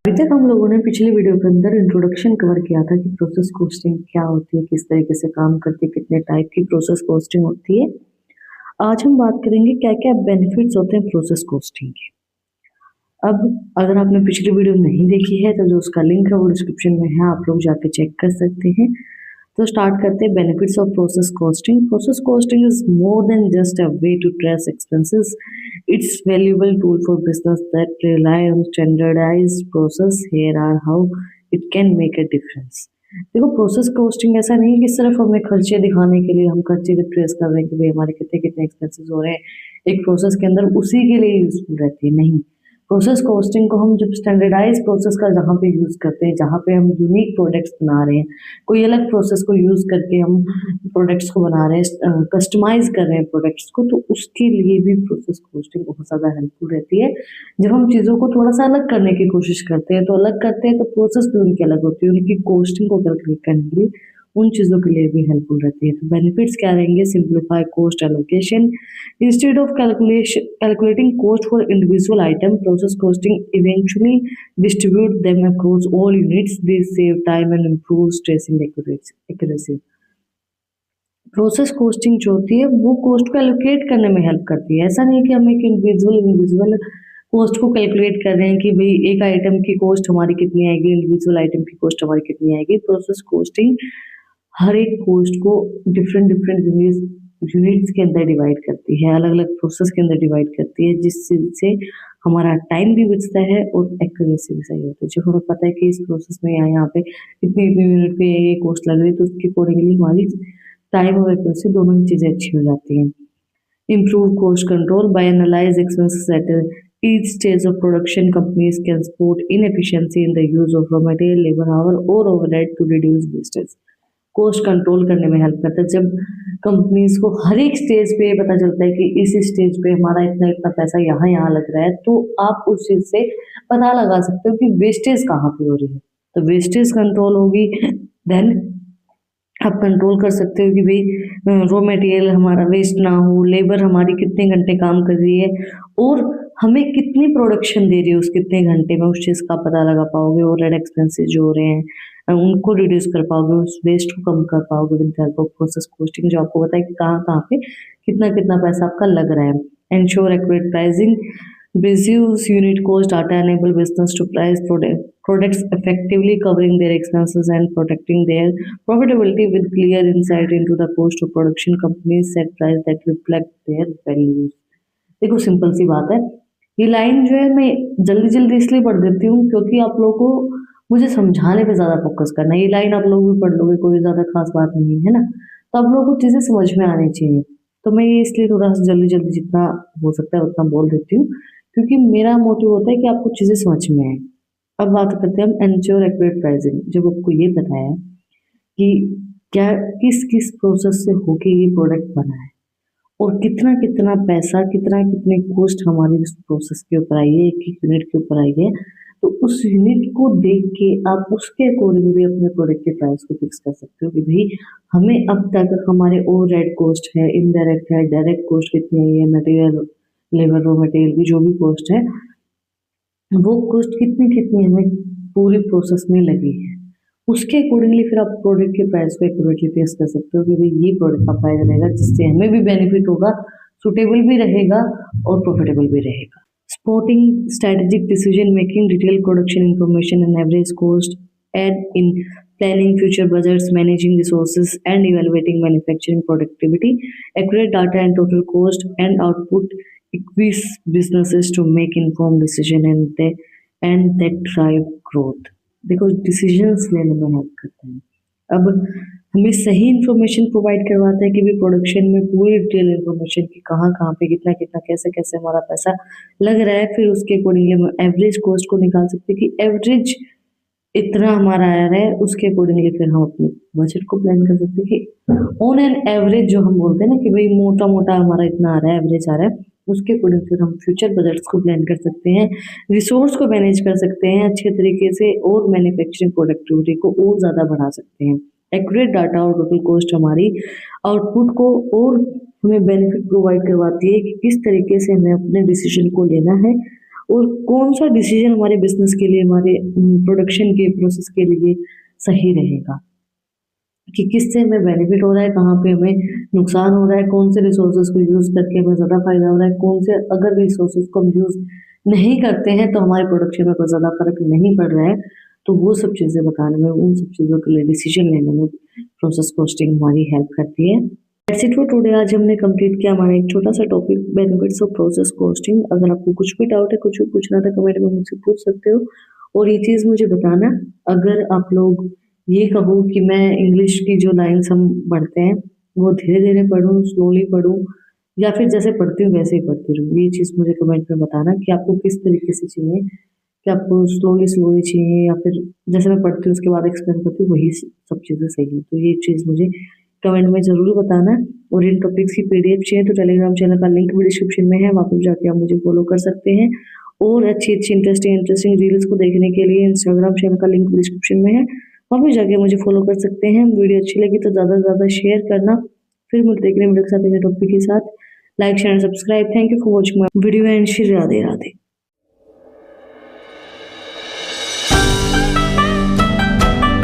अभी तक हम लोगों ने पिछले वीडियो के अंदर इंट्रोडक्शन कवर किया था कि प्रोसेस कॉस्टिंग क्या होती है, किस तरीके से काम करती है, कितने टाइप की प्रोसेस कॉस्टिंग होती है। आज हम बात करेंगे क्या क्या बेनिफिट्स होते हैं प्रोसेस कॉस्टिंग के। अब अगर आपने पिछली वीडियो नहीं देखी है तो जो उसका लिंक है वो डिस्क्रिप्शन में है, आप लोग जाके चेक कर सकते हैं। तो स्टार्ट करते हैं benefits of process costing. Process costing is more than just a way to trace expenses. It's valuable tool for business that rely on standardized process. Here are how it can make a difference. देखो, process costing ऐसा नहीं है कि सिर्फ हमें खर्चे दिखाने के लिए हम खर्चे ट्रेस कर रहे हैं कि भाई हमारे कितने कितने एक्सपेंसेस हो रहे हैं एक प्रोसेस के अंदर, उसी के लिए यूजफुल रहती है। नहीं, प्रोसेस कॉस्टिंग को हम जब स्टैंडर्डाइज प्रोसेस का जहाँ पे यूज करते हैं, जहाँ पे हम यूनिक प्रोडक्ट्स बना रहे हैं, कोई अलग प्रोसेस को यूज करके हम प्रोडक्ट्स को बना रहे हैं, कस्टमाइज कर रहे हैं प्रोडक्ट्स को, तो उसके लिए भी प्रोसेस कॉस्टिंग बहुत ज़्यादा हेल्पफुल रहती है। जब हम चीज़ों को थोड़ा सा अलग करने की कोशिश करते हैं, तो अलग करते हैं तो प्रोसेस भी उनकी अलग होती है, उनकी कॉस्टिंग को कैलकुलेट करने के लिए उन चीज़ों के लिए भी हेल्पफुल रहती है। तो बेनिफिट्स क्या रहेंगे? Simplify cost allocation. Instead of calculating cost for individual item, process costing eventually distribute them across all units. This save time and improve tracing accuracy. Process costing जो होती है वो कॉस्ट को एलोकेट करने में हेल्प करती है। ऐसा नहीं कि हम एक इंडिविजुअल कॉस्ट को कैलकुलेट कर रहे हैं कि भाई एक आइटम की कॉस्ट हमारी कितनी आएगी, इंडिविजुअल आइटम की कॉस्ट हमारी कितनी आएगी। प्रोसेस कॉस्टिंग हर एक कॉस्ट को डिफरेंट डिफरेंट यूनिट्स के अंदर डिवाइड करती है, अलग अलग प्रोसेस के अंदर डिवाइड करती है, जिससे हमारा टाइम भी बचता है और एक्यूरेसी भी सही होती है। जो हमें पता है कि इस प्रोसेस में यहाँ पे इतनी इतनी मिनट पे ये कॉस्ट लग रही है, तो उसके अकॉर्डिंगली हमारी टाइम और एक्यूरेसी दोनों ही चीज़ें अच्छी हो जाती हैं। Improve cost control by analyze expenses at each stage of production. Companies can spot inefficiency in the use of raw material, labor hour or overhead to reduce wastage. Cost control करने में help करता है। जब companies को हर एक stage पे पता चलता है कि इस स्टेज पे हमारा इतना इतना पैसा यहाँ यहाँ लग रहा है, तो आप उस चीज से पता लगा सकते हो कि वेस्टेज कहाँ पे हो रही है। तो वेस्टेज कंट्रोल होगी, देन आप कंट्रोल कर सकते हो कि भाई रॉ मटेरियल हमारा वेस्ट ना हो, लेबर हमारी कितने घंटे काम कर रही है और हमें कितनी प्रोडक्शन दे रही है उस कितने घंटे में, उस चीज़ का पता लगा पाओगे। ओवरहेड एक्सपेंसेस जो हो रहे हैं उनको रिड्यूस कर पाओगे, उस वेस्ट को कम कर पाओगे with help of process costing, जो आपको पता है कि कहाँ कहाँ पे कितना कितना पैसा आपका लग रहा है। Ensure accurate pricing. Reduce unit cost data enable business to price products effectively, covering their expenses and protecting their profitability with clear insight into the cost of production. Companies set price that reflect their values. देखो, simple सी बात है। ये line जो है मैं जल्दी जल्दी इसलिए पढ़ देती हूँ क्योंकि आप लोगों को मुझे समझाने पे ज़्यादा फोकस करना है। ये लाइन आप लोग भी पढ़ लोगे, कोई ज़्यादा खास बात नहीं है ना, तो आप लोगों को चीज़ें समझ में आनी चाहिए। तो मैं ये इसलिए थोड़ा सा जल्दी जल्दी जितना हो सकता है उतना बोल देती हूँ, क्योंकि मेरा मोटिव होता है कि आपको चीज़ें समझ में आए। अब बात करते हैं हम एंश्योर एक्यूरेट प्राइसिंग। जब आपको ये पता है कि क्या किस किस प्रोसेस से होके ये प्रोडक्ट बना है और कितना कितना पैसा, कितना कितने कॉस्ट हमारी इस प्रोसेस के ऊपर आई है, एक एक यूनिट के ऊपर आई है, तो उस यूनिट को देख के आप उसके अकॉर्डिंगली अपने प्रोडक्ट के प्राइस को फिक्स कर सकते हो कि भाई हमें अब तक हमारे ओवरहेड कॉस्ट है, इनडायरेक्ट है, डायरेक्ट कॉस्ट कितनी आई है, मटेरियल, लेबर, रॉ मटेरियल की जो भी कॉस्ट है, वो कॉस्ट कितनी कितनी हमें पूरी प्रोसेस में लगी है। उसके अकॉर्डिंगली फिर आप प्रोडक्ट के प्राइस को एक्यूरेटली फिक्स कर सकते हो कि भाई ये प्रोडक्ट का प्राइस रहेगा, जिससे हमें भी बेनिफिट होगा, सुटेबल भी रहेगा और प्रॉफिटेबल भी रहेगा। Spotting strategic decision making, detail production information and average cost aid in planning future budgets, managing resources and evaluating manufacturing productivity. Accurate data and total cost and output equips businesses to make informed decision and that drive growth. देखो, decisions लेने में help करते हैं। अब हमें सही information provide करवाता है कि भाई प्रोडक्शन में पूरी डिटेल इन्फॉर्मेशन की कहाँ कहाँ पे कितना कितना कैसे कैसे हमारा पैसा लग रहा है। फिर उसके अकॉर्डिंगली हम एवरेज कॉस्ट को निकाल सकते हैं कि एवरेज इतना हमारा आ रहा है, उसके अकॉर्डिंगली फिर हम अपने बजट को प्लान कर सकते हैं कि ऑन एन एवरेज जो हम बोलते हैं ना कि भाई मोटा मोटा हमारा इतना आ रहा है, एवरेज आ रहा है, उसके अकॉर्डिंग फिर हम फ्यूचर बजट्स को प्लान कर सकते हैं, रिसोर्स को मैनेज कर सकते हैं अच्छे तरीके से और मैन्युफैक्चरिंग प्रोडक्टिविटी को और ज़्यादा बढ़ा सकते हैं। एक्यूरेट डाटा और टोटल कॉस्ट हमारी आउटपुट को और हमें बेनिफिट प्रोवाइड करवाती है कि किस तरीके से हमें अपने डिसीजन को लेना है और कौन सा डिसीजन हमारे बिजनेस के लिए, हमारे प्रोडक्शन के प्रोसेस के लिए सही रहेगा, कि किससे हमें बेनिफिट हो रहा है, कहाँ पे हमें नुकसान हो रहा है, कौन से रिसोर्सेज को यूज़ करके हमें ज़्यादा फायदा हो रहा है, कौन से अगर रिसोर्सेज को हम यूज़ नहीं करते हैं तो हमारे प्रोडक्शन में कोई ज़्यादा फर्क नहीं पड़ रहा है। तो वो सब चीज़ें बताने में, उन सब चीज़ों के लिए डिसीजन लेने में प्रोसेस कॉस्टिंग हमारी हेल्प करती है। That's it for today. आज हमने कंप्लीट किया हमारा एक छोटा सा topic, benefits of process costing. अगर आपको कुछ भी डाउट है, कुछ भी पूछना था, कमेंट में मुझसे पूछ सकते हो। और ये चीज़ मुझे बताना, अगर आप लोग ये कहो कि मैं इंग्लिश की जो लाइन्स हम पढ़ते हैं वो धीरे धीरे पढूँ, स्लोली पढूँ, या फिर जैसे पढ़ती हूँ वैसे ही पढ़ती रहूँ। ये चीज़ मुझे कमेंट में बताना कि आपको किस तरीके से चाहिए, कि आपको स्लोली स्लोली चाहिए, या फिर जैसे मैं पढ़ती हूँ उसके बाद एक्सप्लेन करती हूँ वही सब चीज़ें सही है। तो ये चीज़ मुझे कमेंट में ज़रूर बताना। और इन टॉपिक्स की पीडीएफ चाहिए तो टेलीग्राम चैनल का लिंक भी डिस्क्रिप्शन में है, वहाँ पर जाके आप मुझे फॉलो कर सकते हैं। और अच्छी अच्छी इंटरेस्टिंग रील्स को देखने के लिए इंस्टाग्राम चैनल का लिंक भी डिस्क्रिप्शन में है, वहाँ पे जाके मुझे फॉलो कर सकते हैं। वीडियो अच्छी लगी तो ज़्यादा से ज़्यादा शेयर करना। फिर मिलते हैं अगले वीडियो के साथ, अगले टॉपिक के साथ। Like share subscribe. Thank you for watching my video and Shri Radhe Radhe.